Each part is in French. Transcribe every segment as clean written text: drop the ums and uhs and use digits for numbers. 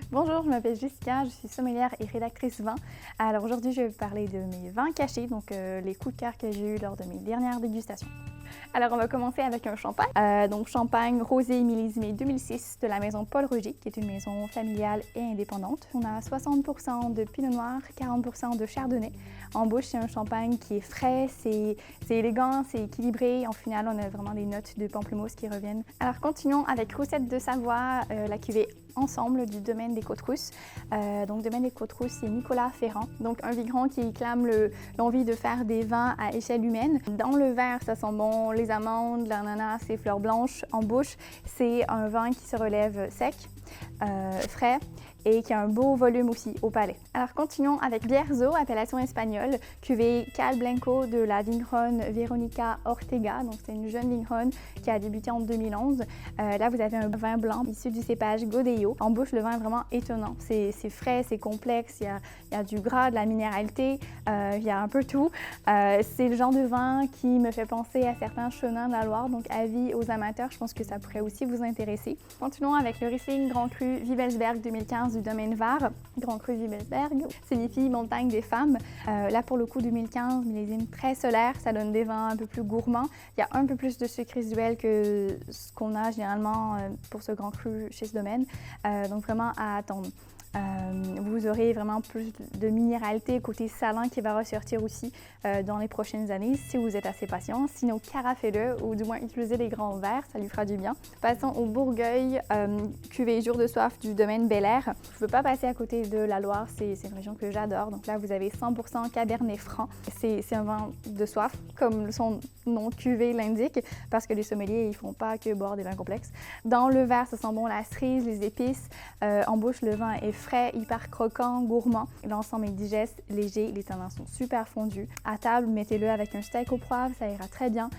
Bonjour, je m'appelle Jessica, je suis sommelière et rédactrice vin. Alors aujourd'hui, je vais vous parler de mes vins cachés, donc les coups de cœur que j'ai eus lors de mes dernières dégustations. Alors on va commencer avec un champagne. Donc champagne rosé millésimé 2006 de la maison Paul Roger, qui est une maison familiale et indépendante. On a 60% de pinot noir, 40% de chardonnay. En bouche, c'est un champagne qui est frais, c'est élégant, c'est équilibré. En finale, on a vraiment des notes de pamplemousse qui reviennent. Alors continuons avec Roussette de Savoie, la cuvée Ensemble du domaine des Côtes-Rousses. Donc domaine des Côtes-Rousses, c'est Nicolas Ferrand, donc un vigneron qui clame l'envie de faire des vins à échelle humaine. Dans le verre, ça sent bon les amandes, l'ananas, les fleurs blanches. En bouche, c'est un vin qui se relève sec, frais et qui a un beau volume aussi au palais. Alors continuons avec Bierzo, appellation espagnole, cuvée Cal Blanco de la vigneronne Veronica Ortega. Donc c'est une jeune vigneronne qui a débuté en 2011. Là vous avez un vin blanc issu du cépage Godello. En bouche, le vin est vraiment étonnant. C'est frais, c'est complexe, il y a du gras, de la minéralité, il y a un peu tout. C'est le genre de vin qui me fait penser à certains chemins de la Loire, donc avis aux amateurs, je pense que ça pourrait aussi vous intéresser. Continuons avec le Riesling Grand Cru Wibelsberg 2015 du domaine Var. Grand Cru Wibelsberg signifie montagne des femmes. Là pour le coup 2015, millésime très solaire, ça donne des vins un peu plus gourmands. Il y a un peu plus de sucre résiduel que ce qu'on a généralement pour ce Grand Cru chez ce domaine. Donc vraiment à attendre. Vous aurez vraiment plus de minéralité côté salin qui va ressortir aussi dans les prochaines années si vous êtes assez patient. Sinon, carafez-le ou du moins utilisez les grands verres, ça lui fera du bien. Passons au Bourgueil, cuvée Jour de soif du domaine Bel Air. Je ne veux pas passer à côté de la Loire, c'est une région que j'adore. Donc là, vous avez 100% Cabernet Franc. C'est un vin de soif, comme son nom cuvée l'indique, parce que les sommeliers, ils font pas que boire des vins complexes. Dans le verre, ça sent bon la cerise, les épices. En bouche, le vin est frais, hyper croquant, gourmand. L'ensemble est digeste, léger, les tanins sont super fondus. À table, mettez-le avec un steak au poivre, ça ira très bien.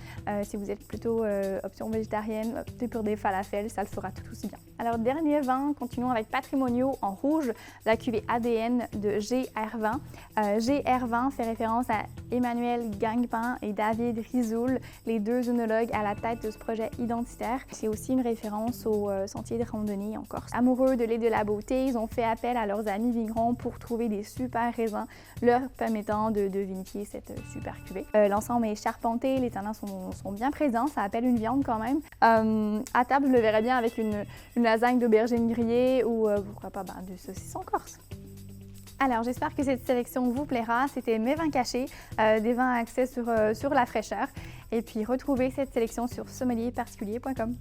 Si vous êtes plutôt option végétarienne, optez pour des falafels, ça le fera tout aussi bien. Alors dernier vin, continuons avec Patrimonio en rouge, la cuvée ADN de GR20. GR20 fait référence à Emmanuel Gangbin et David Rizoul, les deux œnologues à la tête de ce projet identitaire. C'est aussi une référence au sentier de randonnée en Corse. Amoureux de lait de la beauté, ils ont fait appel à leurs amis vignerons pour trouver des super raisins leur permettant de vinifier cette super cuvée. L'ensemble est charpenté, les tanins sont bien présents, ça appelle une viande quand même. À table, je le verrais bien avec une lasagne d'aubergine grillée ou pourquoi pas du saucisson corse. Alors, j'espère que cette sélection vous plaira. C'était mes vins cachés, des vins axés sur la fraîcheur. Et puis, retrouvez cette sélection sur sommelierparticulier.com.